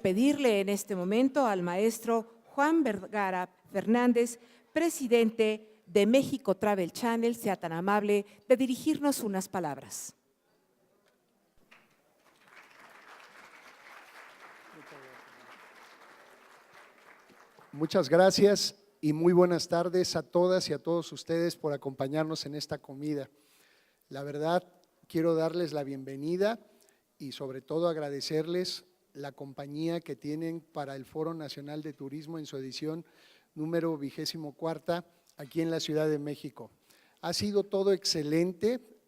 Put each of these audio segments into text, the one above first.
pedirle en este momento al maestro Juan Vergara Fernández, presidente de México Travel Channel, sea tan amable de dirigirnos unas palabras. Muchas gracias y muy buenas tardes a todas y a todos ustedes por acompañarnos en esta comida. La verdad, quiero darles la bienvenida y sobre todo agradecerles la compañía que tienen para el Foro Nacional de Turismo en su edición número 24 aquí en la Ciudad de México. Ha sido todo excelente,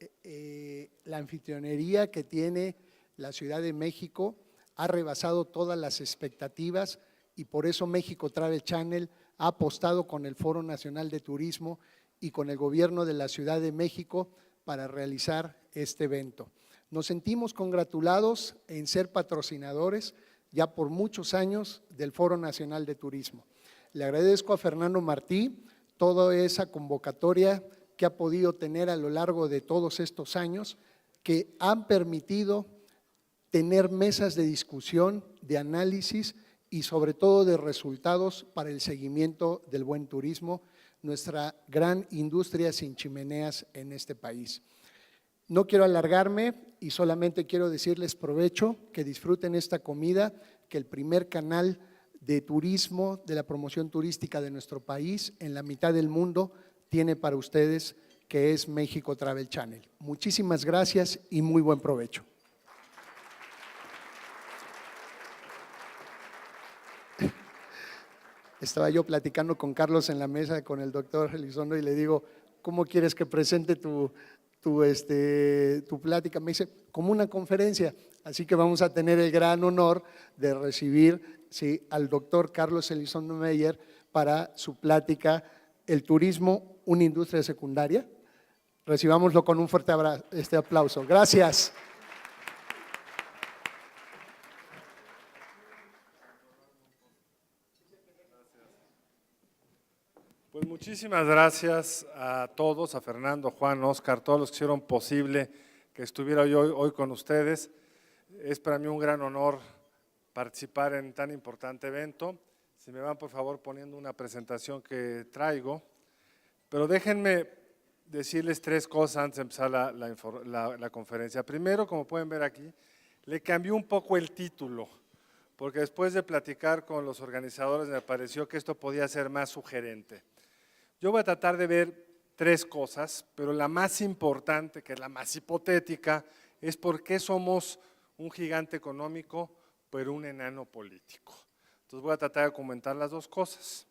la anfitrionería que tiene la Ciudad de México ha rebasado todas las expectativas y por eso México Travel Channel ha apostado con el Foro Nacional de Turismo y con el gobierno de la Ciudad de México para realizar este evento. Nos sentimos congratulados en ser patrocinadores ya por muchos años del Foro Nacional de Turismo. Le agradezco a Fernando Martí toda esa convocatoria que ha podido tener a lo largo de todos estos años, que han permitido tener mesas de discusión, de análisis y sobre todo de resultados para el seguimiento del buen turismo, nuestra gran industria sin chimeneas en este país. No quiero alargarme y solamente quiero decirles provecho, que disfruten esta comida, que el primer canal de turismo, de la promoción turística de nuestro país, en la mitad del mundo, tiene para ustedes, que es México Travel Channel. Muchísimas gracias y muy buen provecho. Estaba yo platicando con Carlos en la mesa, con el doctor Elizondo, y le digo, ¿cómo quieres que presente tu plática? Me dice, como una conferencia. Así que vamos a tener el gran honor de recibir al doctor Carlos Elizondo Meyer para su plática, El turismo, una industria secundaria. Recibámoslo con un fuerte aplauso. Gracias. Pues muchísimas gracias a todos, a Fernando, Juan, Oscar, todos los que hicieron posible que estuviera yo hoy con ustedes. Es para mí un gran honor participar en tan importante evento. Si me van por favor poniendo una presentación que traigo, pero déjenme decirles tres cosas antes de empezar la conferencia. Primero, como pueden ver aquí, le cambié un poco el título, porque después de platicar con los organizadores me pareció que esto podía ser más sugerente. Yo voy a tratar de ver tres cosas, pero la más importante, que es la más hipotética, es por qué somos un gigante económico, pero un enano político. Entonces voy a tratar de comentar las dos cosas.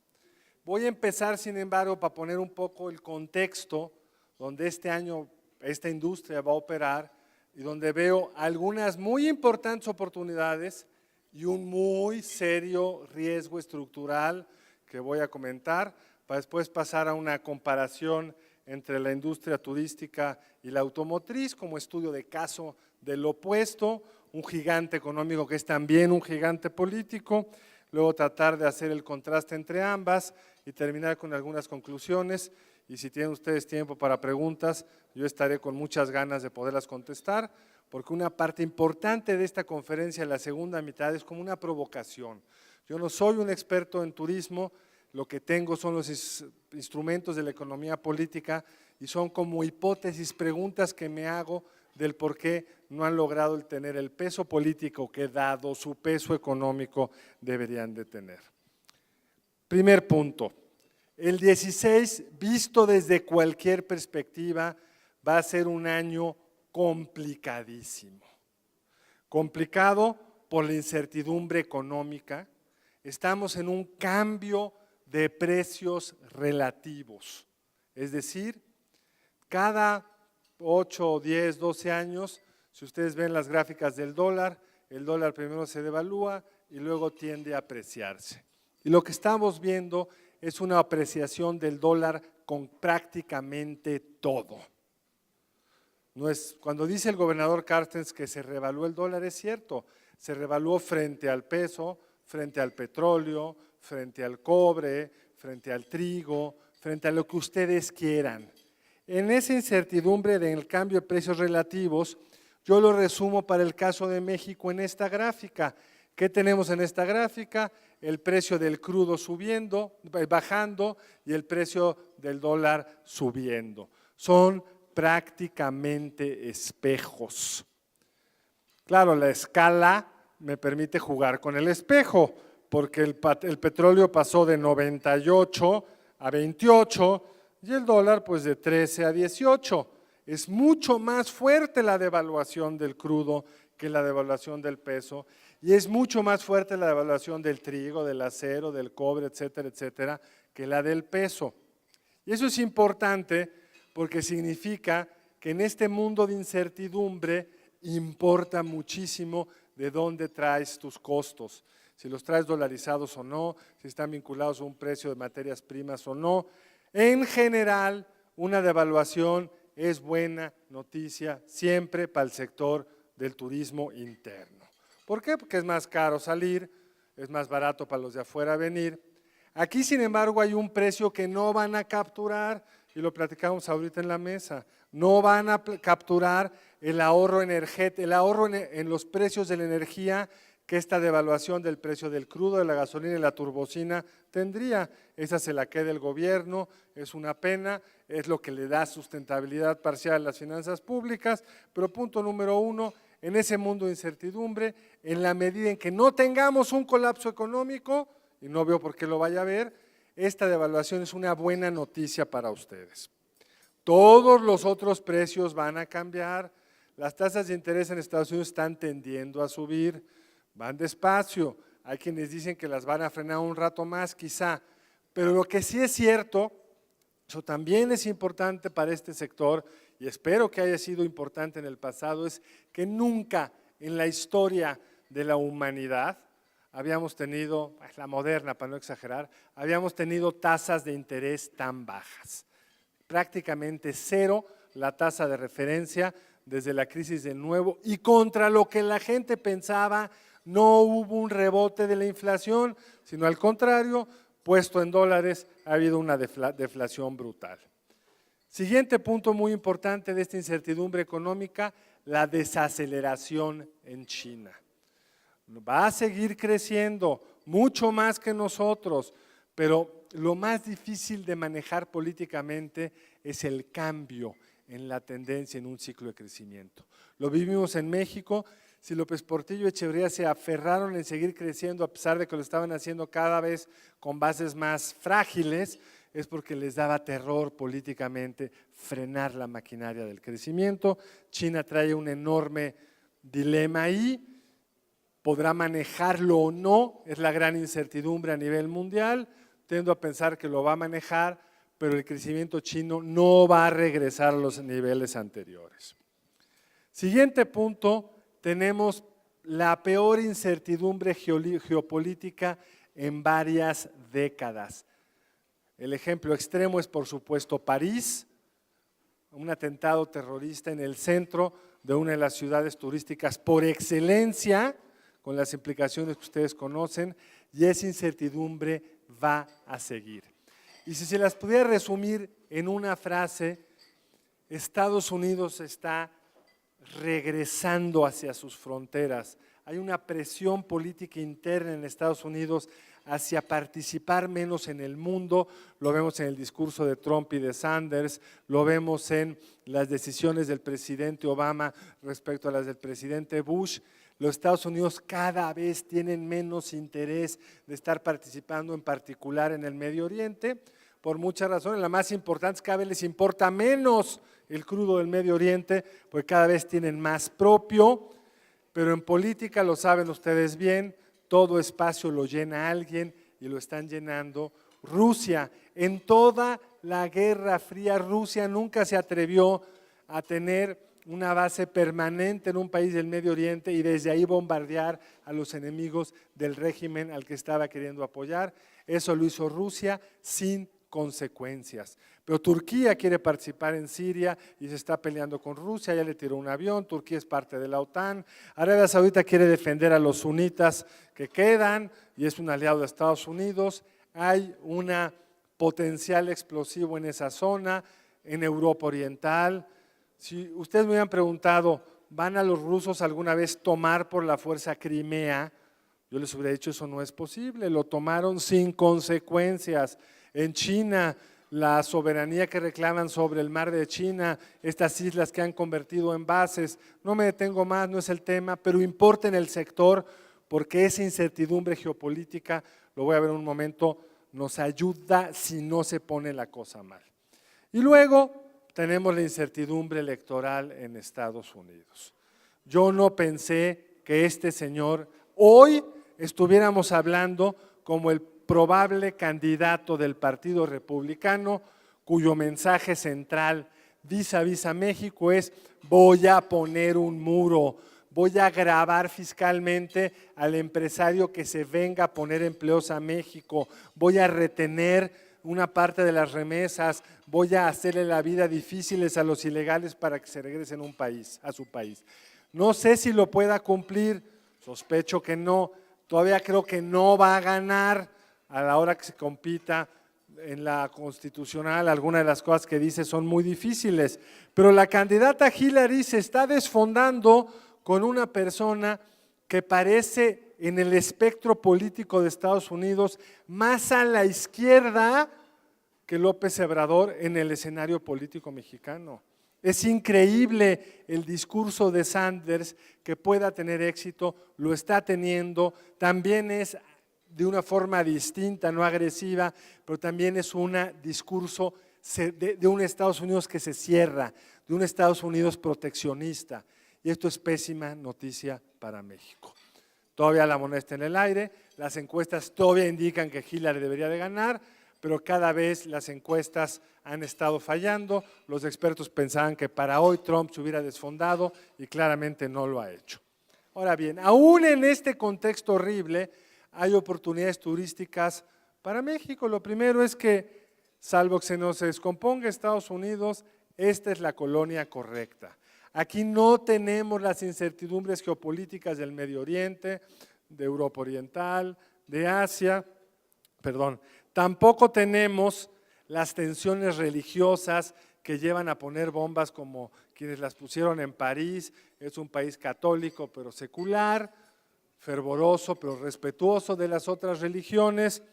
Voy a empezar, sin embargo, para poner un poco el contexto donde este año esta industria va a operar y donde veo algunas muy importantes oportunidades y un muy serio riesgo estructural que voy a comentar, para después pasar a una comparación entre la industria turística y la automotriz como estudio de caso del opuesto, un gigante económico que es también un gigante político, luego tratar de hacer el contraste entre ambas y terminar con algunas conclusiones. Y si tienen ustedes tiempo para preguntas, yo estaré con muchas ganas de poderlas contestar, porque una parte importante de esta conferencia en la segunda mitad es como una provocación. Yo no soy un experto en turismo, lo que tengo son los instrumentos de la economía política y son como hipótesis, preguntas que me hago del por qué no han logrado tener el peso político que, dado su peso económico, deberían de tener. Primer punto, el 16, visto desde cualquier perspectiva, va a ser un año complicadísimo. Complicado por la incertidumbre económica, estamos en un cambio de precios relativos, es decir, cada 8, 10, 12 años, si ustedes ven las gráficas del dólar, el dólar primero se devalúa y luego tiende a apreciarse. Y lo que estamos viendo es una apreciación del dólar con prácticamente todo. No es, cuando dice el gobernador Carstens que se revaluó el dólar, es cierto, se revaluó frente al peso, frente al petróleo, frente al cobre, frente al trigo, frente a lo que ustedes quieran. En esa incertidumbre del cambio de precios relativos, yo lo resumo para el caso de México en esta gráfica. ¿Qué tenemos en esta gráfica? El precio del crudo bajando y el precio del dólar subiendo. Son prácticamente espejos. Claro, la escala me permite jugar con el espejo, porque el petróleo pasó de 98 a 28 y el dólar pues de 13 a 18. Es mucho más fuerte la devaluación del crudo que la devaluación del peso y es mucho más fuerte la devaluación del trigo, del acero, del cobre, etcétera, etcétera, que la del peso. Y eso es importante porque significa que en este mundo de incertidumbre importa muchísimo de dónde traes tus costos, si los traes dolarizados o no, si están vinculados a un precio de materias primas o no. En general, una devaluación es buena noticia siempre para el sector del turismo interno. ¿Por qué? Porque es más caro salir, es más barato para los de afuera venir. Aquí, sin embargo, hay un precio que no van a capturar, y lo platicamos ahorita en la mesa. No van a capturar el ahorro energético, el ahorro en los precios de la energía que esta devaluación del precio del crudo, de la gasolina y la turbocina tendría. Esa se la queda el gobierno, es una pena, es lo que le da sustentabilidad parcial a las finanzas públicas, pero punto número uno, en ese mundo de incertidumbre, en la medida en que no tengamos un colapso económico, y no veo por qué lo vaya a haber, esta devaluación es una buena noticia para ustedes. Todos los otros precios van a cambiar, las tasas de interés en Estados Unidos están tendiendo a subir, van despacio, hay quienes dicen que las van a frenar un rato más quizá, pero lo que sí es cierto, eso también es importante para este sector y espero que haya sido importante en el pasado, es que nunca en la historia de la humanidad habíamos tenido, la moderna para no exagerar, habíamos tenido tasas de interés tan bajas. Prácticamente cero la tasa de referencia desde la crisis del nuevo y contra lo que la gente pensaba, no hubo un rebote de la inflación, sino al contrario, puesto en dólares, ha habido una deflación brutal. Siguiente punto muy importante de esta incertidumbre económica, la desaceleración en China. Va a seguir creciendo, mucho más que nosotros, pero lo más difícil de manejar políticamente es el cambio en la tendencia en un ciclo de crecimiento. Lo vivimos en México, si López Portillo y Echeverría se aferraron en seguir creciendo a pesar de que lo estaban haciendo cada vez con bases más frágiles, es porque les daba terror políticamente frenar la maquinaria del crecimiento. China trae un enorme dilema ahí, podrá manejarlo o no, es la gran incertidumbre a nivel mundial, tiendo a pensar que lo va a manejar, pero el crecimiento chino no va a regresar a los niveles anteriores. Siguiente punto, tenemos la peor incertidumbre geopolítica en varias décadas. El ejemplo extremo es, por supuesto, París, un atentado terrorista en el centro de una de las ciudades turísticas por excelencia, con las implicaciones que ustedes conocen, y esa incertidumbre va a seguir. Y si se las pudiera resumir en una frase, Estados Unidos está regresando hacia sus fronteras. Hay una presión política interna en Estados Unidos hacia participar menos en el mundo, lo vemos en el discurso de Trump y de Sanders, lo vemos en las decisiones del presidente Obama respecto a las del presidente Bush. Los Estados Unidos cada vez tienen menos interés de estar participando, en particular en el Medio Oriente, por muchas razones. La más importante es que cada vez les importa menos el crudo del Medio Oriente, porque cada vez tienen más propio, pero en política, lo saben ustedes bien, todo espacio lo llena alguien y lo están llenando Rusia. En toda la Guerra Fría, Rusia nunca se atrevió a tener una base permanente en un país del Medio Oriente y desde ahí bombardear a los enemigos del régimen al que estaba queriendo apoyar. Eso lo hizo Rusia sin consecuencias. Pero Turquía quiere participar en Siria y se está peleando con Rusia, ya le tiró un avión, Turquía es parte de la OTAN, Arabia Saudita quiere defender a los sunitas que quedan y es un aliado de Estados Unidos, hay un potencial explosivo en esa zona, en Europa Oriental. Si ustedes me hubieran preguntado, ¿van a los rusos alguna vez tomar por la fuerza Crimea? Yo les hubiera dicho, eso no es posible, lo tomaron sin consecuencias. En China, la soberanía que reclaman sobre el mar de China, estas islas que han convertido en bases, no me detengo más, no es el tema, pero importa en el sector porque esa incertidumbre geopolítica, lo voy a ver en un momento, nos ayuda si no se pone la cosa mal. Y luego tenemos la incertidumbre electoral en Estados Unidos. Yo no pensé que este señor hoy estuviéramos hablando como el probable candidato del Partido Republicano, cuyo mensaje central vis a vis a México es: voy a poner un muro, voy a gravar fiscalmente al empresario que se venga a poner empleos a México, voy a retener una parte de las remesas, voy a hacerle la vida difíciles a los ilegales para que se regresen a su país. No sé si lo pueda cumplir, sospecho que no, todavía creo que no va a ganar a la hora que se compita en la constitucional. Algunas de las cosas que dice son muy difíciles, pero la candidata Hillary se está desfondando con una persona que parece en el espectro político de Estados Unidos más a la izquierda que López Obrador en el escenario político mexicano. Es increíble el discurso de Sanders, que pueda tener éxito, lo está teniendo, también es de una forma distinta, no agresiva, pero también es un discurso de un Estados Unidos que se cierra, de un Estados Unidos proteccionista, y esto es pésima noticia para México. Todavía la moneda está en el aire, las encuestas todavía indican que Hillary debería de ganar, pero cada vez las encuestas han estado fallando. Los expertos pensaban que para hoy Trump se hubiera desfondado y claramente no lo ha hecho. Ahora bien, aún en este contexto horrible hay oportunidades turísticas para México. Lo primero es que, salvo que se nos descomponga Estados Unidos, esta es la colonia correcta. Aquí no tenemos las incertidumbres geopolíticas del Medio Oriente, de Europa Oriental, de Asia, tampoco tenemos las tensiones religiosas que llevan a poner bombas como quienes las pusieron en París. Es un país católico pero secular, fervoroso pero respetuoso de las otras religiones,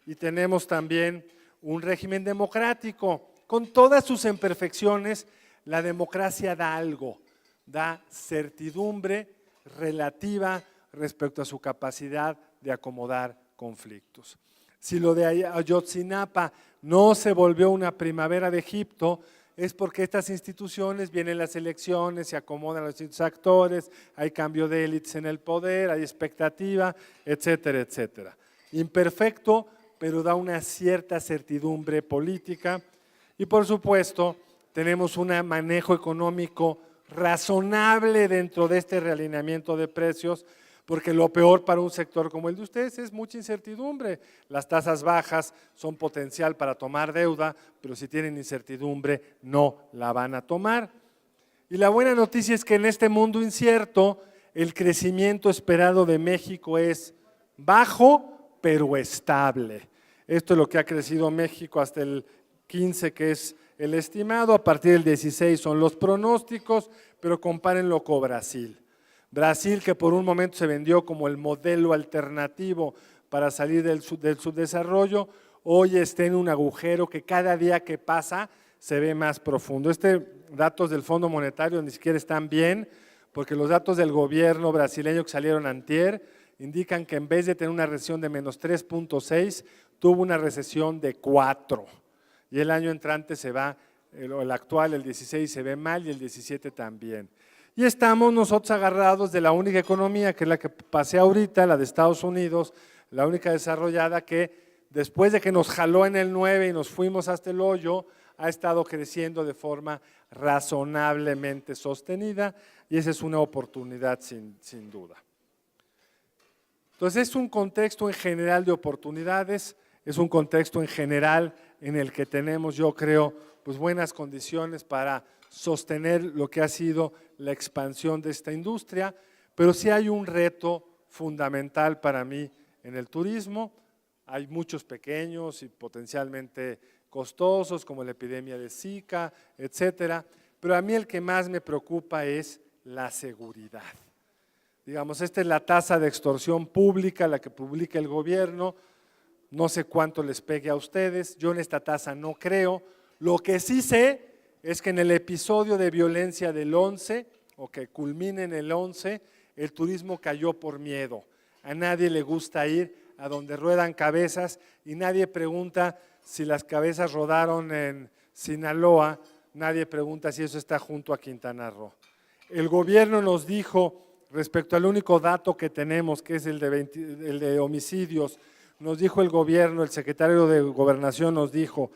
y tenemos también un régimen democrático. Con todas sus imperfecciones, la democracia da algo, da certidumbre relativa respecto a su capacidad de acomodar conflictos. Si lo de Ayotzinapa no se volvió una primavera de Egipto, es porque estas instituciones, vienen las elecciones, se acomodan los distintos actores, hay cambio de élites en el poder, hay expectativa, etcétera, etcétera. Imperfecto, pero da una cierta certidumbre política, y por supuesto tenemos un manejo económico razonable dentro de este realineamiento de precios, porque lo peor para un sector como el de ustedes es mucha incertidumbre. Las tasas bajas son potencial para tomar deuda, pero si tienen incertidumbre no la van a tomar. Y la buena noticia es que en este mundo incierto, el crecimiento esperado de México es bajo, pero estable. Esto es lo que ha crecido México hasta el 15, que es el estimado. A partir del 16 son los pronósticos, pero compárenlo con Brasil. Brasil, que por un momento se vendió como el modelo alternativo para salir del subdesarrollo, hoy está en un agujero que cada día que pasa se ve más profundo. Datos del Fondo Monetario ni siquiera están bien, porque los datos del gobierno brasileño que salieron antier indican que en vez de tener una recesión de menos 3.6, tuvo una recesión de 4. Y el año entrante se va, el actual, el 16, se ve mal, y el 17 también. Y estamos nosotros agarrados de la única economía, que es la que pasé ahorita, la de Estados Unidos, la única desarrollada que después de que nos jaló en el 9 y nos fuimos hasta el hoyo, ha estado creciendo de forma razonablemente sostenida, y esa es una oportunidad sin duda. Entonces es un contexto en general de oportunidades, es un contexto en general en el que tenemos, yo creo, pues buenas condiciones para sostener lo que ha sido la expansión de esta industria, pero sí hay un reto fundamental para mí en el turismo. Hay muchos pequeños y potencialmente costosos, como la epidemia de Zika, etcétera, pero a mí el que más me preocupa es la seguridad. Digamos, esta es la tasa de extorsión pública, la que publica el gobierno. No sé cuánto les pegue a ustedes, yo en esta tasa no creo. Lo que sí sé es que en el episodio de violencia del 11, o que culmina en el 11, el turismo cayó por miedo. A nadie le gusta ir a donde ruedan cabezas y nadie pregunta si las cabezas rodaron en Sinaloa, nadie pregunta si eso está junto a Quintana Roo. El gobierno nos dijo, respecto al único dato que tenemos, que es el de homicidios, nos dijo el gobierno, el secretario de Gobernación nos dijo,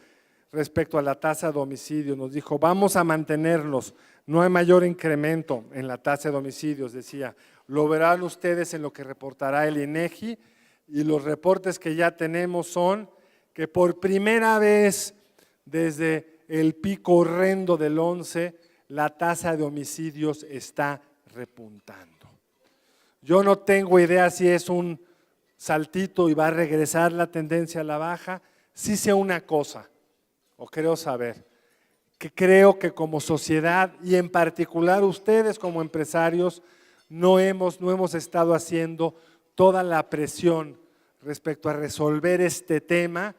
respecto a la tasa de homicidios, nos dijo, vamos a mantenernos, no hay mayor incremento en la tasa de homicidios, decía, lo verán ustedes en lo que reportará el INEGI, y los reportes que ya tenemos son que por primera vez desde el pico horrendo del 11, la tasa de homicidios está repuntando. Yo no tengo idea si es un saltito y va a regresar la tendencia a la baja. Sí sé una cosa, o creo saber, que creo que como sociedad y en particular ustedes como empresarios no hemos estado haciendo toda la presión respecto a resolver este tema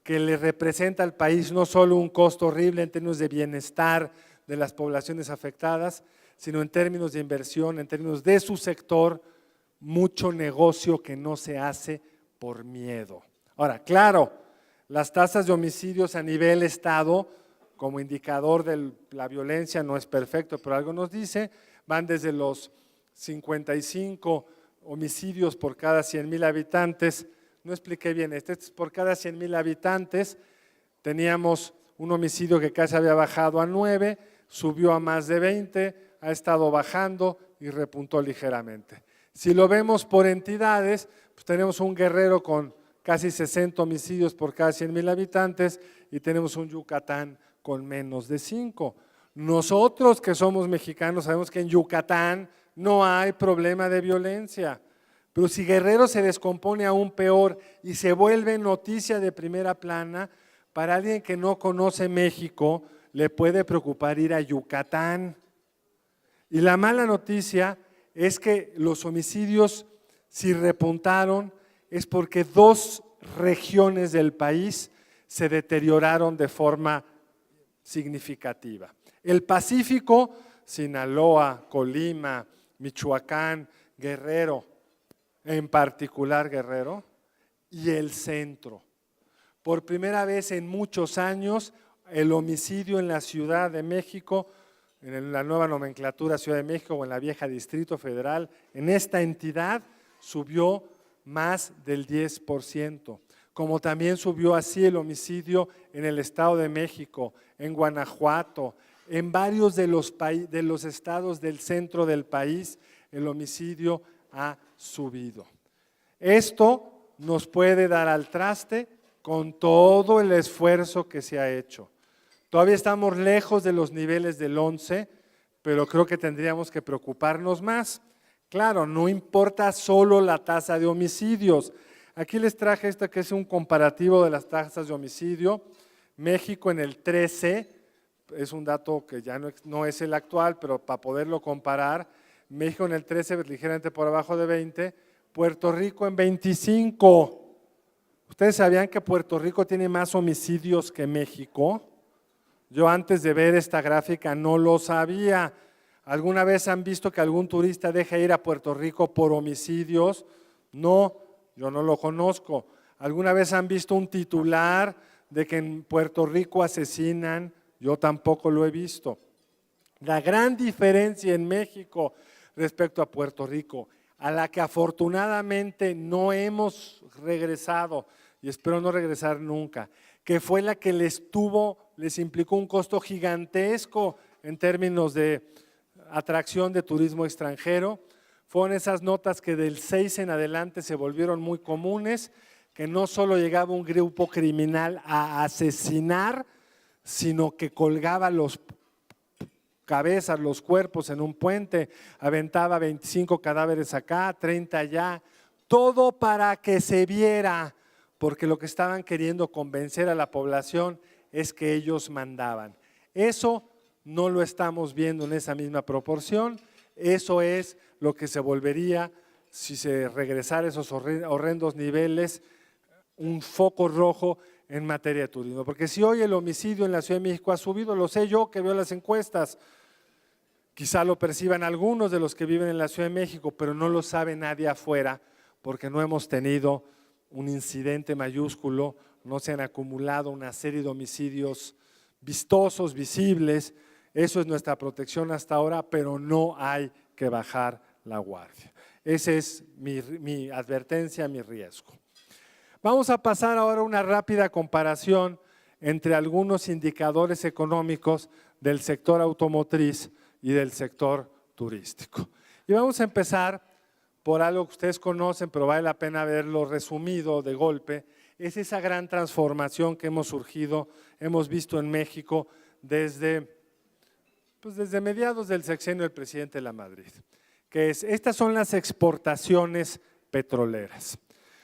que le representa al país no solo un costo horrible en términos de bienestar de las poblaciones afectadas, sino en términos de inversión, en términos de su sector, mucho negocio que no se hace por miedo. Ahora, claro, las tasas de homicidios a nivel Estado, como indicador de la violencia, no es perfecto, pero algo nos dice, van desde los 55 homicidios por cada 100,000 habitantes, no expliqué bien, este es por cada 100,000 habitantes, teníamos un homicidio que casi había bajado a 9, subió a más de 20, ha estado bajando y repuntó ligeramente. Si lo vemos por entidades, pues tenemos un Guerrero con casi 60 homicidios por cada 100,000 habitantes y tenemos un Yucatán con menos de 5. Nosotros que somos mexicanos sabemos que en Yucatán no hay problema de violencia, pero si Guerrero se descompone aún peor y se vuelve noticia de primera plana, para alguien que no conoce México le puede preocupar ir a Yucatán. Y la mala noticia es que los homicidios, si repuntaron, es porque 2 regiones del país se deterioraron de forma significativa. El Pacífico, Sinaloa, Colima, Michoacán, Guerrero, en particular Guerrero, y el centro. Por primera vez en muchos años, el homicidio en la Ciudad de México, en la nueva nomenclatura Ciudad de México o en la vieja Distrito Federal, en esta entidad subió más del 10%, como también subió así el homicidio en el Estado de México, en Guanajuato, en varios de los estados del centro del país, el homicidio ha subido. Esto nos puede dar al traste con todo el esfuerzo que se ha hecho. Todavía estamos lejos de los niveles del 11, pero creo que tendríamos que preocuparnos más. Claro, no importa solo la tasa de homicidios. Aquí les traje esto que es un comparativo de las tasas de homicidio. México en el 13, es un dato que ya no es el actual, pero para poderlo comparar, México en el 13 ligeramente por abajo de 20, Puerto Rico en 25. ¿Ustedes sabían que Puerto Rico tiene más homicidios que México? Yo antes de ver esta gráfica no lo sabía. ¿Alguna vez han visto que algún turista deja ir a Puerto Rico por homicidios? No, yo no lo conozco. ¿Alguna vez han visto un titular de que en Puerto Rico asesinan? Yo tampoco lo he visto. La gran diferencia en México respecto a Puerto Rico, a la que afortunadamente no hemos regresado y espero no regresar nunca, que fue la que les implicó un costo gigantesco en términos de atracción de turismo extranjero, fueron esas notas que del 6 en adelante se volvieron muy comunes, que no solo llegaba un grupo criminal a asesinar, sino que colgaba los cabezas, los cuerpos en un puente, aventaba 25 cadáveres acá, 30 allá, todo para que se viera, porque lo que estaban queriendo convencer a la población es que ellos mandaban. Eso no lo estamos viendo en esa misma proporción. Eso es lo que se volvería, si se regresara a esos horrendos niveles, un foco rojo en materia de turismo. Porque si hoy el homicidio en la Ciudad de México ha subido, lo sé yo que veo las encuestas, quizá lo perciban algunos de los que viven en la Ciudad de México, pero no lo sabe nadie afuera, porque no hemos tenido un incidente mayúsculo, no se han acumulado una serie de homicidios vistosos, visibles. Eso es nuestra protección hasta ahora, pero no hay que bajar la guardia. Esa es mi advertencia, mi riesgo. Vamos a pasar ahora a una rápida comparación entre algunos indicadores económicos del sector automotriz y del sector turístico. Y vamos a empezar por algo que ustedes conocen, pero vale la pena verlo resumido de golpe. Es esa gran transformación que hemos visto en México desde mediados del sexenio del presidente Lamadrid, que estas son las exportaciones petroleras.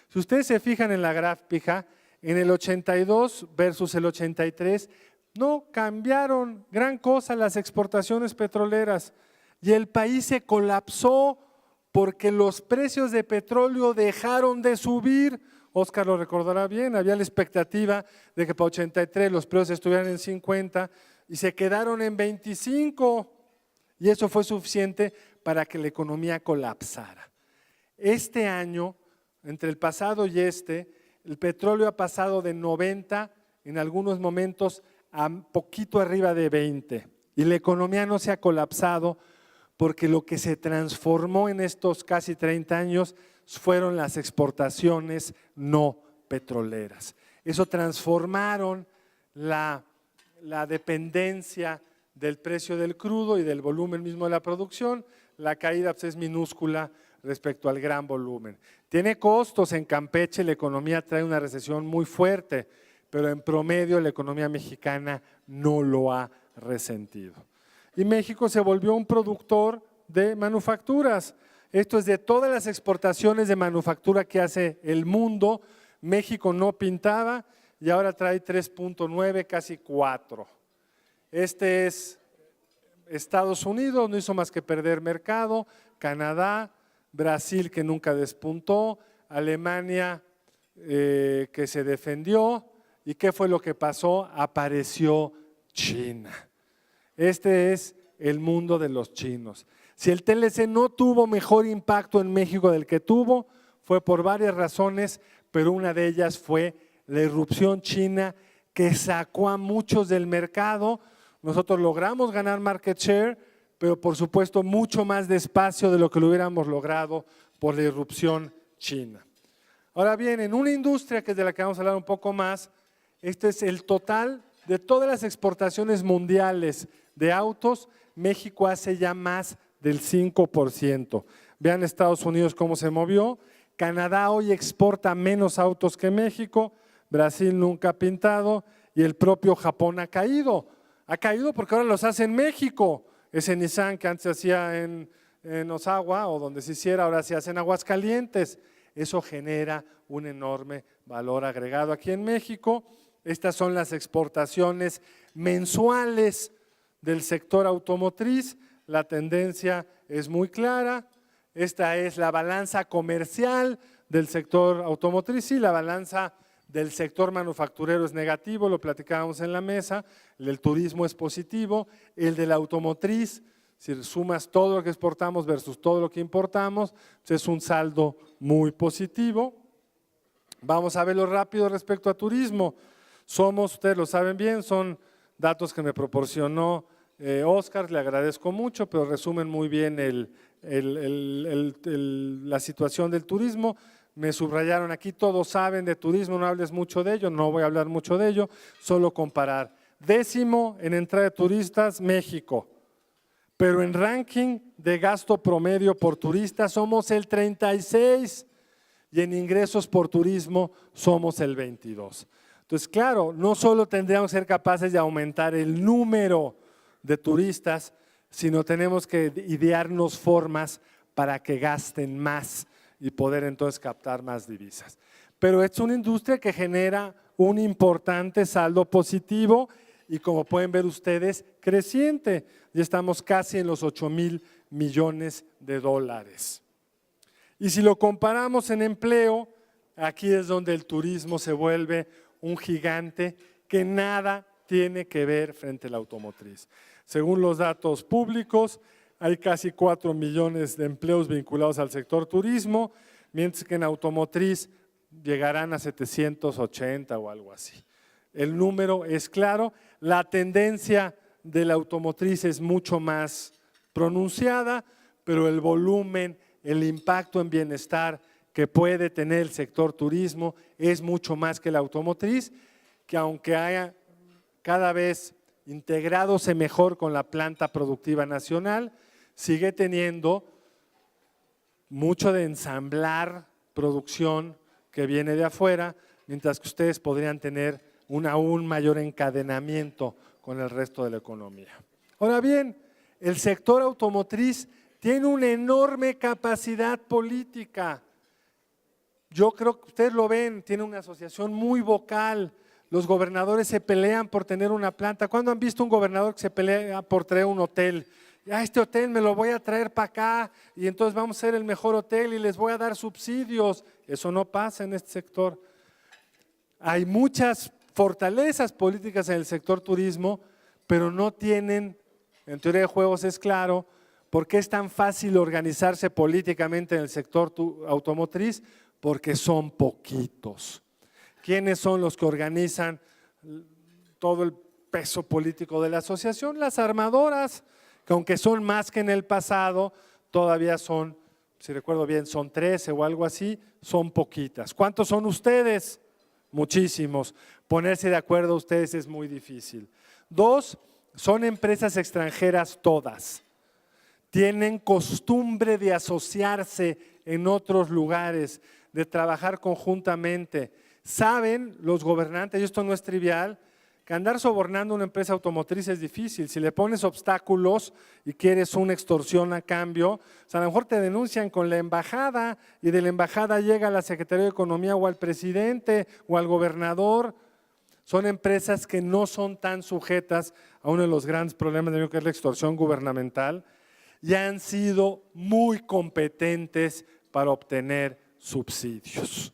Si ustedes se fijan en la gráfica, en el 82 versus el 83, no cambiaron gran cosa las exportaciones petroleras y el país se colapsó porque los precios de petróleo dejaron de subir. Óscar lo recordará bien, había la expectativa de que para 83 los precios estuvieran en 50 y se quedaron en 25 y eso fue suficiente para que la economía colapsara. Este año, entre el pasado y el petróleo ha pasado de 90, en algunos momentos a poquito arriba de 20 y la economía no se ha colapsado porque lo que se transformó en estos casi 30 años fueron las exportaciones no petroleras. Eso transformaron la dependencia del precio del crudo y del volumen mismo de la producción. La caída es minúscula respecto al gran volumen. Tiene costos, en Campeche la economía trae una recesión muy fuerte, pero en promedio la economía mexicana no lo ha resentido. Y México se volvió un productor de manufacturas. Esto es de todas las exportaciones de manufactura que hace el mundo, México no pintaba y ahora trae 3.9, casi 4. Este es Estados Unidos, no hizo más que perder mercado, Canadá, Brasil que nunca despuntó, Alemania que se defendió. ¿Y qué fue lo que pasó? Apareció China. Este es el mundo de los chinos. Si el TLC no tuvo mejor impacto en México del que tuvo, fue por varias razones, pero una de ellas fue la irrupción china que sacó a muchos del mercado. Nosotros logramos ganar market share, pero por supuesto mucho más despacio de lo que lo hubiéramos logrado por la irrupción china. Ahora bien, en una industria que es de la que vamos a hablar un poco más, este es el total de todas las exportaciones mundiales de autos, México hace ya más del 5%. Vean Estados Unidos cómo se movió, Canadá hoy exporta menos autos que México, Brasil nunca ha pintado y el propio Japón ha caído. Ha caído porque ahora los hace en México. Ese Nissan que antes se hacía en Osawa o donde se hiciera, ahora se hace en Aguascalientes. Eso genera un enorme valor agregado aquí en México. Estas son las exportaciones mensuales del sector automotriz. La tendencia es muy clara. Esta es la balanza comercial del sector automotriz y la balanza del sector manufacturero es negativo, lo platicábamos en la mesa, el del turismo es positivo, el de la automotriz, si sumas todo lo que exportamos versus todo lo que importamos, es un saldo muy positivo. Vamos a verlo rápido respecto a turismo. Ustedes lo saben bien, son datos que me proporcionó Óscar, le agradezco mucho, pero resumen muy bien la situación del turismo. Me subrayaron aquí, todos saben de turismo, no hables mucho de ello, no voy a hablar mucho de ello, solo comparar. 10º en entrada de turistas, México, pero en ranking de gasto promedio por turista somos el 36 y en ingresos por turismo somos el 22. Entonces, claro, no solo tendríamos que ser capaces de aumentar el número de turistas, sino tenemos que idearnos formas para que gasten más y poder entonces captar más divisas. Pero es una industria que genera un importante saldo positivo y como pueden ver ustedes, creciente. Ya estamos casi en los 8,000 millones de dólares. Y si lo comparamos en empleo, aquí es donde el turismo se vuelve un gigante que nada tiene que ver frente a la automotriz. Según los datos públicos, hay casi 4 millones de empleos vinculados al sector turismo, mientras que en automotriz llegarán a 780 o algo así. El número es claro, la tendencia de la automotriz es mucho más pronunciada, pero el volumen, el impacto en bienestar que puede tener el sector turismo es mucho más que la automotriz, que aunque haya cada vez integradose mejor con la planta productiva nacional, sigue teniendo mucho de ensamblar producción que viene de afuera, mientras que ustedes podrían tener un aún mayor encadenamiento con el resto de la economía. Ahora bien, el sector automotriz tiene una enorme capacidad política. Yo creo que ustedes lo ven, tiene una asociación muy vocal. Los gobernadores se pelean por tener una planta. ¿Cuándo han visto un gobernador que se pelea por traer un hotel? Este hotel me lo voy a traer para acá y entonces vamos a ser el mejor hotel y les voy a dar subsidios. Eso no pasa en este sector. Hay muchas fortalezas políticas en el sector turismo, pero no tienen, en teoría de juegos es claro, por qué es tan fácil organizarse políticamente en el sector automotriz, porque son poquitos. ¿Quiénes son los que organizan todo el peso político de la asociación? Las armadoras, que aunque son más que en el pasado, todavía son, si recuerdo bien, son 13 o algo así, son poquitas. ¿Cuántos son ustedes? Muchísimos. Ponerse de acuerdo a ustedes es muy difícil. 2, son empresas extranjeras todas. Tienen costumbre de asociarse en otros lugares, de trabajar conjuntamente. Saben los gobernantes, y esto no es trivial, que andar sobornando una empresa automotriz es difícil. Si le pones obstáculos y quieres una extorsión a cambio, o sea, a lo mejor te denuncian con la embajada y de la embajada llega a la Secretaría de Economía o al presidente o al gobernador. Son empresas que no son tan sujetas a uno de los grandes problemas de que es la extorsión gubernamental y han sido muy competentes para obtener subsidios.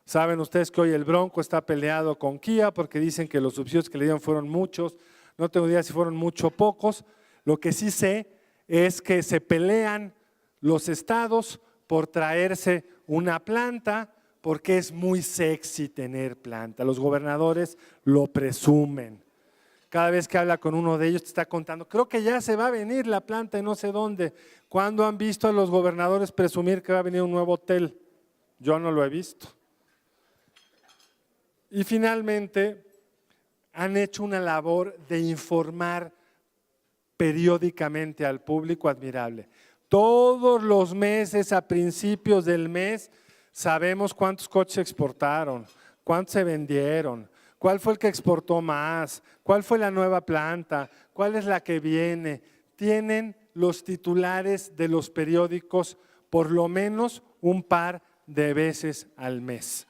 Saben ustedes que hoy el Bronco está peleado con Kia porque dicen que los subsidios que le dieron fueron muchos. No tengo idea si fueron muchos o pocos. Lo que sí sé es que se pelean los estados por traerse una planta porque es muy sexy tener planta. Los gobernadores lo presumen. Cada vez que habla con uno de ellos te está contando, creo que ya se va a venir la planta y no sé dónde. ¿Cuándo han visto a los gobernadores presumir que va a venir un nuevo hotel? Yo no lo he visto. Y finalmente, han hecho una labor de informar periódicamente al público admirable. Todos los meses, a principios del mes, sabemos cuántos coches exportaron, cuántos se vendieron, cuál fue el que exportó más, cuál fue la nueva planta, cuál es la que viene. Tienen los titulares de los periódicos por lo menos un par de veces al mes.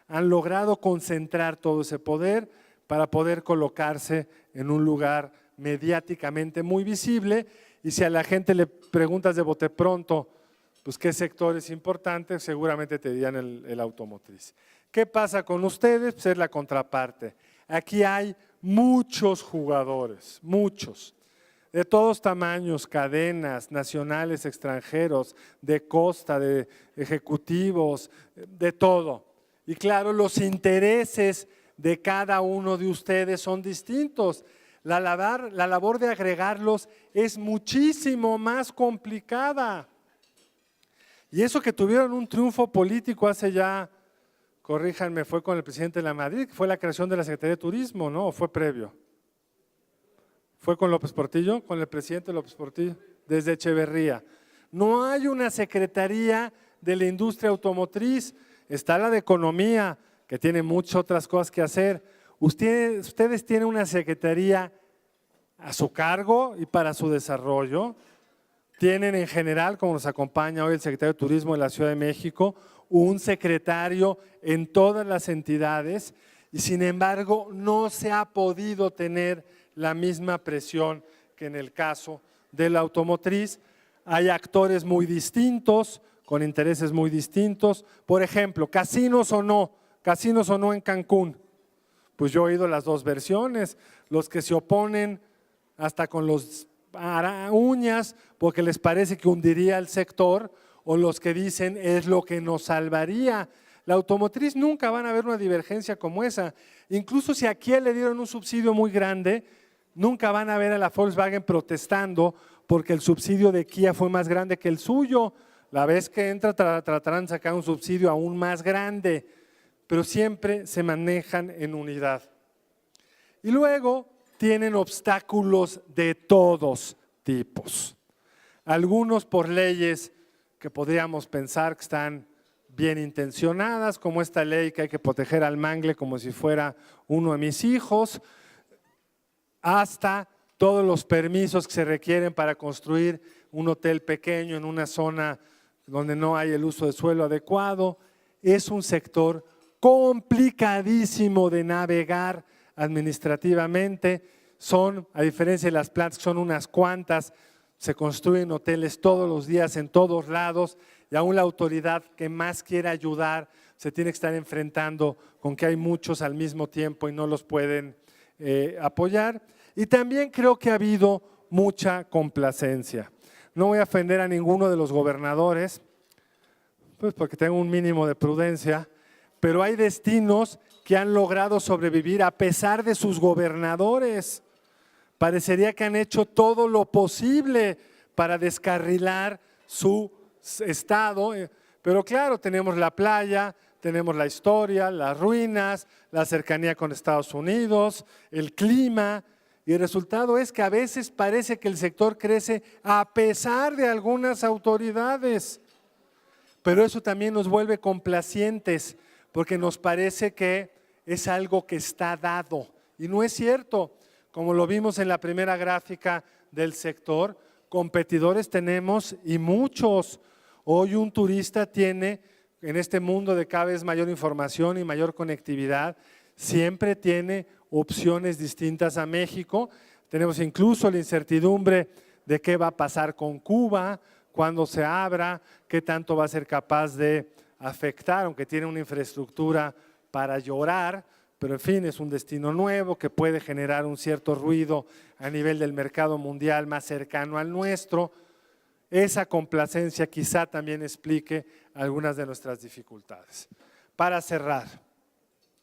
Han logrado concentrar todo ese poder para poder colocarse en un lugar mediáticamente muy visible y si a la gente le preguntas de bote pronto, pues qué sector es importante, seguramente te dirán el automotriz. ¿Qué pasa con ustedes? Pues es la contraparte. Aquí hay muchos jugadores, muchos, de todos tamaños, cadenas, nacionales, extranjeros, de costa, de ejecutivos, de todo. Y claro, los intereses de cada uno de ustedes son distintos. La labor de agregarlos es muchísimo más complicada. Y eso que tuvieron un triunfo político hace ya, corríjanme, fue con el presidente de la Madrid, que fue la creación de la Secretaría de Turismo, ¿no? ¿O fue previo? ¿Fue con López Portillo? ¿Con el presidente López Portillo? Desde Echeverría. No hay una Secretaría de la Industria Automotriz. Está la de Economía, que tiene muchas otras cosas que hacer. Ustedes tienen una secretaría a su cargo y para su desarrollo. Tienen en general, como nos acompaña hoy el secretario de Turismo de la Ciudad de México, un secretario en todas las entidades y sin embargo no se ha podido tener la misma presión que en el caso de la automotriz. Hay actores muy distintos, con intereses muy distintos. Por ejemplo, casinos o no en Cancún. Pues yo he oído las dos versiones, los que se oponen hasta con los uñas porque les parece que hundiría el sector, o los que dicen es lo que nos salvaría. La automotriz nunca van a ver una divergencia como esa. Incluso si a Kia le dieron un subsidio muy grande, nunca van a ver a la Volkswagen protestando porque el subsidio de Kia fue más grande que el suyo. La vez que entra tratarán de sacar un subsidio aún más grande, pero siempre se manejan en unidad. Y luego tienen obstáculos de todos tipos. Algunos por leyes que podríamos pensar que están bien intencionadas, como esta ley que hay que proteger al mangle como si fuera uno de mis hijos, hasta todos los permisos que se requieren para construir un hotel pequeño en una zona donde no hay el uso de suelo adecuado. Es un sector complicadísimo de navegar administrativamente. Son, a diferencia de las plantas, son unas cuantas, se construyen hoteles todos los días en todos lados y aún la autoridad que más quiera ayudar se tiene que estar enfrentando con que hay muchos al mismo tiempo y no los pueden apoyar. Y también creo que ha habido mucha complacencia. No voy a ofender a ninguno de los gobernadores, pues porque tengo un mínimo de prudencia, pero hay destinos que han logrado sobrevivir a pesar de sus gobernadores. Parecería que han hecho todo lo posible para descarrilar su estado, pero claro, tenemos la playa, tenemos la historia, las ruinas, la cercanía con Estados Unidos, el clima, y el resultado es que a veces parece que el sector crece a pesar de algunas autoridades, pero eso también nos vuelve complacientes porque nos parece que es algo que está dado y no es cierto. Como lo vimos en la primera gráfica del sector, competidores tenemos y muchos. Hoy un turista tiene, en este mundo de cada vez mayor información y mayor conectividad, siempre tiene opciones distintas a México. Tenemos incluso la incertidumbre de qué va a pasar con Cuba, cuándo se abra, qué tanto va a ser capaz de afectar, aunque tiene una infraestructura para llorar, pero en fin, es un destino nuevo que puede generar un cierto ruido a nivel del mercado mundial más cercano al nuestro. Esa complacencia quizá también explique algunas de nuestras dificultades. Para cerrar,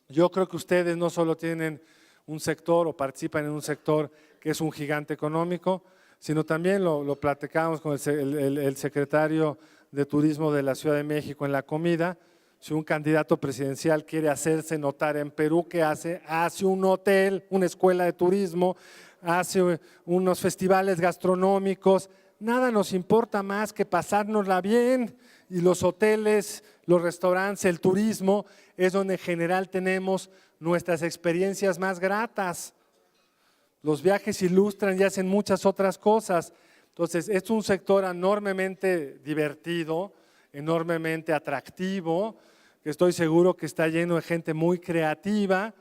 yo creo que ustedes no solo tienen un sector o participan en un sector que es un gigante económico, sino también lo platicamos con el secretario de Turismo de la Ciudad de México en la comida. Si un candidato presidencial quiere hacerse notar en Perú, ¿qué hace? Hace un hotel, una escuela de turismo, hace unos festivales gastronómicos. Nada nos importa más que pasárnosla bien, y los hoteles, los restaurantes, el turismo es donde en general tenemos nuestras experiencias más gratas. Los viajes ilustran y hacen muchas otras cosas. Entonces, es un sector enormemente divertido, enormemente atractivo, que estoy seguro que está lleno de gente muy creativa,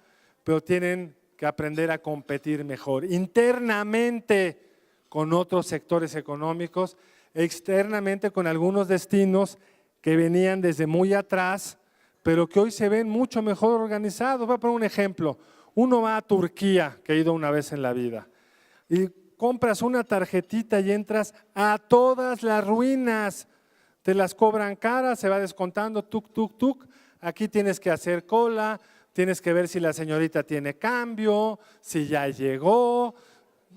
pero tienen que aprender a competir mejor internamente con otros sectores económicos, externamente con algunos destinos que venían desde muy atrás, pero que hoy se ven mucho mejor organizados. Voy a poner un ejemplo. Uno va a Turquía, que he ido una vez en la vida, y compras una tarjetita y entras a todas las ruinas. Te las cobran caras, se va descontando, tuc, tuc, tuc. Aquí tienes que hacer cola, tienes que ver si la señorita tiene cambio, si ya llegó.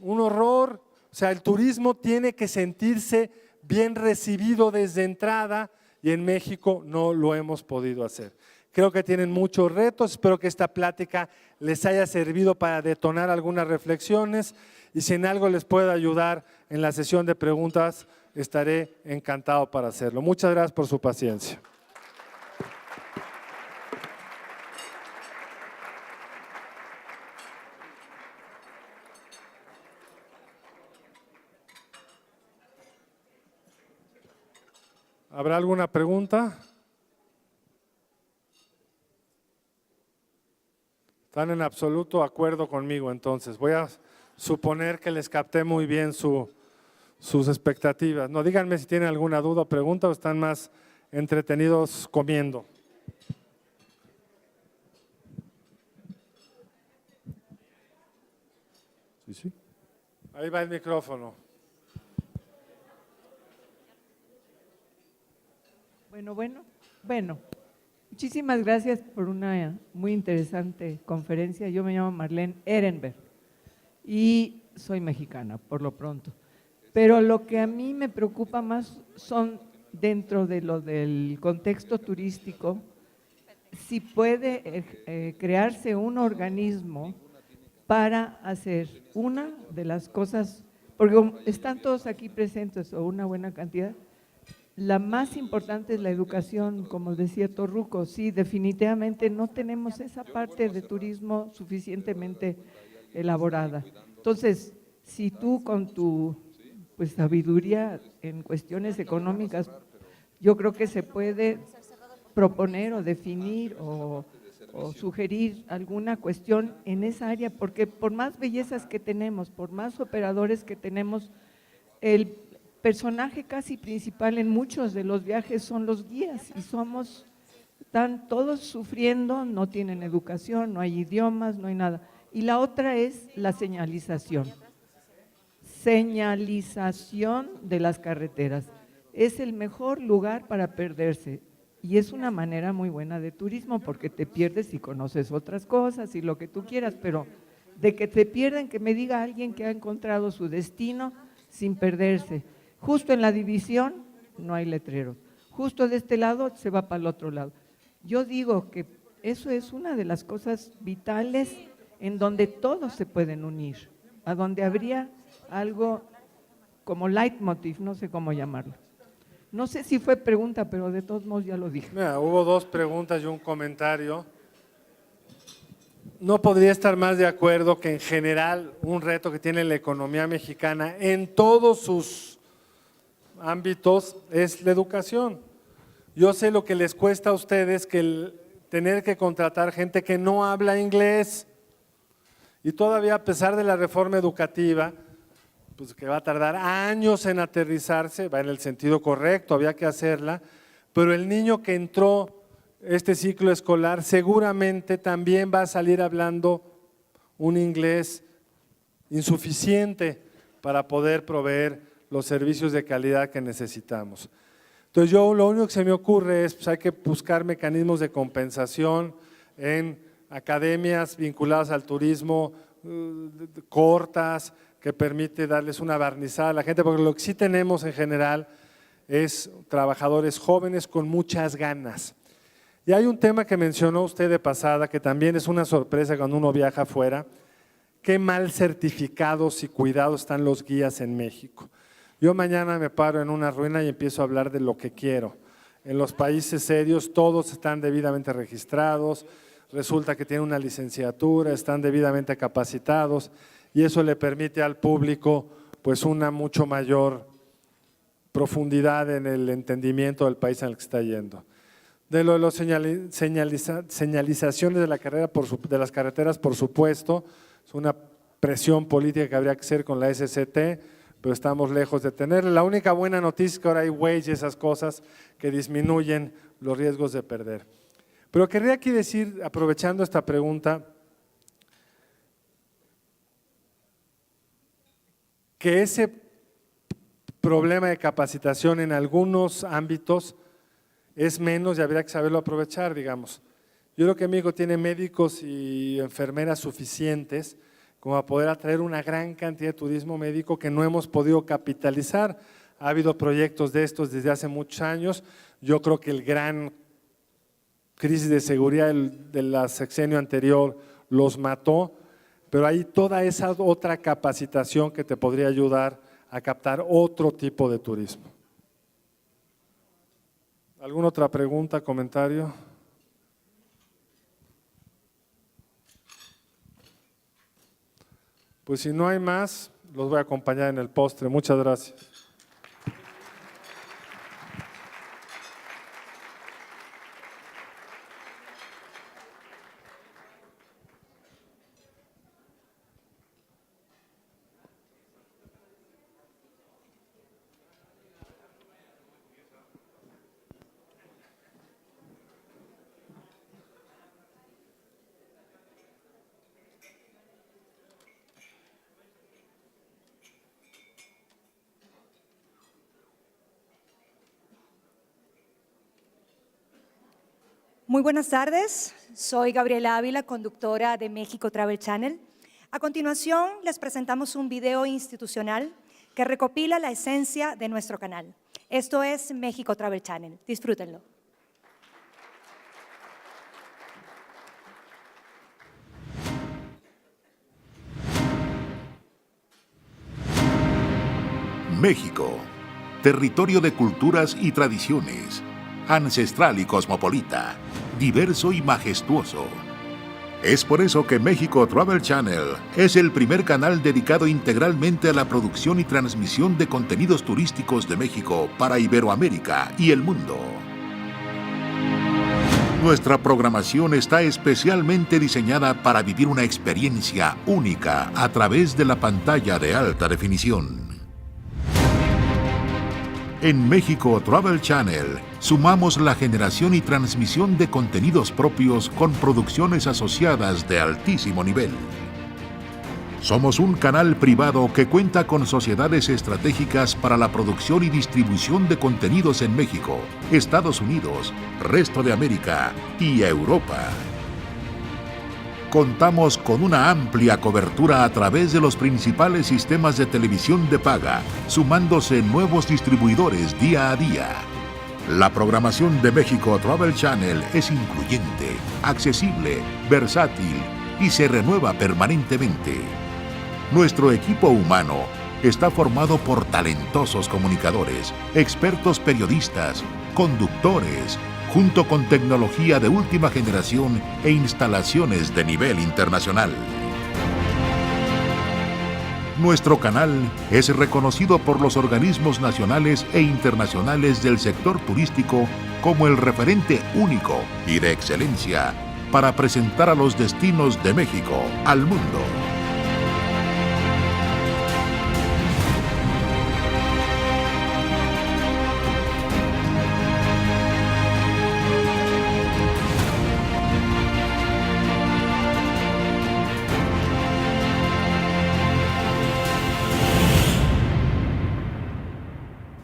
Un horror. O sea, el turismo tiene que sentirse bien recibido desde entrada y en México no lo hemos podido hacer. Creo que tienen muchos retos, espero que esta plática les haya servido para detonar algunas reflexiones y si en algo les puedo ayudar en la sesión de preguntas, estaré encantado para hacerlo. Muchas gracias por su paciencia. ¿Habrá alguna pregunta? Están en absoluto acuerdo conmigo, entonces voy a suponer que les capté muy bien su sus expectativas. No, díganme si tienen alguna duda o pregunta o están más entretenidos comiendo. Sí. Ahí va el micrófono. Bueno, muchísimas gracias por una muy interesante conferencia. Yo me llamo Marlene Ehrenberg y soy mexicana, por lo pronto. Pero lo que a mí me preocupa más son, dentro de lo del contexto turístico, si puede crearse un organismo para hacer una de las cosas, porque como están todos aquí presentes o una buena cantidad, la más importante es la educación, como decía Torruco. Sí, definitivamente no tenemos esa parte de turismo suficientemente elaborada. Entonces, si tú con tu sabiduría en cuestiones económicas, yo creo que se puede proponer o definir o sugerir alguna cuestión en esa área, porque por más bellezas que tenemos, por más operadores que tenemos, el personaje casi principal en muchos de los viajes son los guías y están todos sufriendo, no tienen educación, no hay idiomas, no hay nada. Y la otra es la señalización. Señalización de las carreteras. Es el mejor lugar para perderse y es una manera muy buena de turismo porque te pierdes y conoces otras cosas y lo que tú quieras, pero de que te pierden, que me diga alguien que ha encontrado su destino sin perderse. Justo en la división no hay letreros, justo de este lado se va para el otro lado. Yo digo que eso es una de las cosas vitales en donde todos se pueden unir, a donde habría algo como leitmotiv, no sé cómo llamarlo. No sé si fue pregunta, pero de todos modos ya lo dije. Mira, hubo dos preguntas y un comentario. No podría estar más de acuerdo que en general un reto que tiene la economía mexicana en todos sus ámbitos es la educación. Yo sé lo que les cuesta a ustedes que tener que contratar gente que no habla inglés y todavía a pesar de la reforma educativa, pues que va a tardar años en aterrizarse, va en el sentido correcto, había que hacerla, pero el niño que entró este ciclo escolar seguramente también va a salir hablando un inglés insuficiente para poder proveer los servicios de calidad que necesitamos. Entonces yo lo único que se me ocurre es, pues hay que buscar mecanismos de compensación en academias vinculadas al turismo, cortas, que permite darles una barnizada a la gente, porque lo que sí tenemos en general es trabajadores jóvenes con muchas ganas. Y hay un tema que mencionó usted de pasada, que también es una sorpresa cuando uno viaja afuera, qué mal certificados y cuidados están los guías en México. Yo mañana me paro en una ruina y empiezo a hablar de lo que quiero. En los países serios todos están debidamente registrados, resulta que tienen una licenciatura, están debidamente capacitados y eso le permite al público pues una mucho mayor profundidad en el entendimiento del país en el que está yendo. De lo de las señalizaciones de las carreteras, por supuesto, es una presión política que habría que hacer con la SCT, pero estamos lejos de tenerla. La única buena noticia es que ahora hay Waze y esas cosas que disminuyen los riesgos de perder. Pero querría aquí decir, aprovechando esta pregunta, que ese problema de capacitación en algunos ámbitos es menos y habría que saberlo aprovechar, digamos. Yo creo que México tiene médicos y enfermeras suficientes como para poder atraer una gran cantidad de turismo médico que no hemos podido capitalizar. Ha habido proyectos de estos desde hace muchos años. Yo creo que el gran crisis de seguridad del sexenio anterior los mató, pero hay toda esa otra capacitación que te podría ayudar a captar otro tipo de turismo. ¿Alguna otra pregunta, comentario? Pues si no hay más, los voy a acompañar en el postre. Muchas gracias. Muy buenas tardes, soy Gabriela Ávila, conductora de México Travel Channel. A continuación, les presentamos un video institucional que recopila la esencia de nuestro canal. Esto es México Travel Channel. Disfrútenlo. México, territorio de culturas y tradiciones, ancestral y cosmopolita, diverso y majestuoso. Es por eso que México Travel Channel es el primer canal dedicado integralmente a la producción y transmisión de contenidos turísticos de México para Iberoamérica y el mundo. Nuestra programación está especialmente diseñada para vivir una experiencia única a través de la pantalla de alta definición. En México Travel Channel sumamos la generación y transmisión de contenidos propios con producciones asociadas de altísimo nivel. Somos un canal privado que cuenta con sociedades estratégicas para la producción y distribución de contenidos en México, Estados Unidos, resto de América y Europa. Contamos con una amplia cobertura a través de los principales sistemas de televisión de paga, sumándose nuevos distribuidores día a día. La programación de México Travel Channel es incluyente, accesible, versátil y se renueva permanentemente. Nuestro equipo humano está formado por talentosos comunicadores, expertos periodistas, conductores, junto con tecnología de última generación e instalaciones de nivel internacional. Nuestro canal es reconocido por los organismos nacionales e internacionales del sector turístico como el referente único y de excelencia para presentar a los destinos de México al mundo.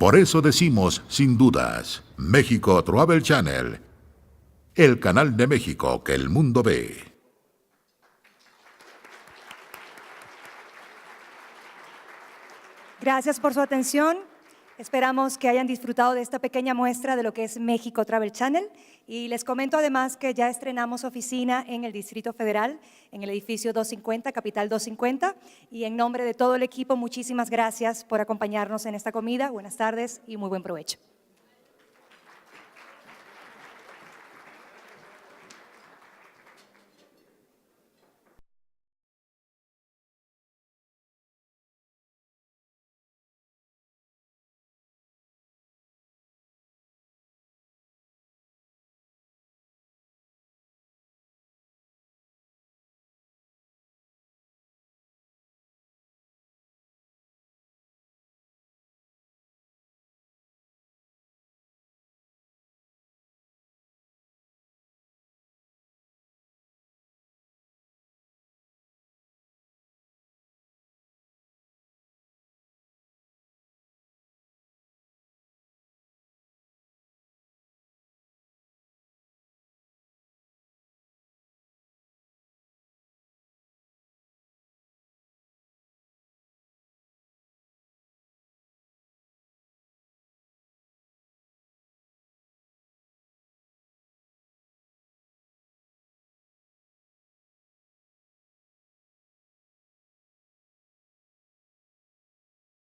Por eso decimos, sin dudas, México Travel Channel, el canal de México que el mundo ve. Gracias por su atención. Esperamos que hayan disfrutado de esta pequeña muestra de lo que es México Travel Channel. Y les comento además que ya estrenamos oficina en el Distrito Federal, en el edificio 250, Capital 250. Y en nombre de todo el equipo, muchísimas gracias por acompañarnos en esta comida. Buenas tardes y muy buen provecho.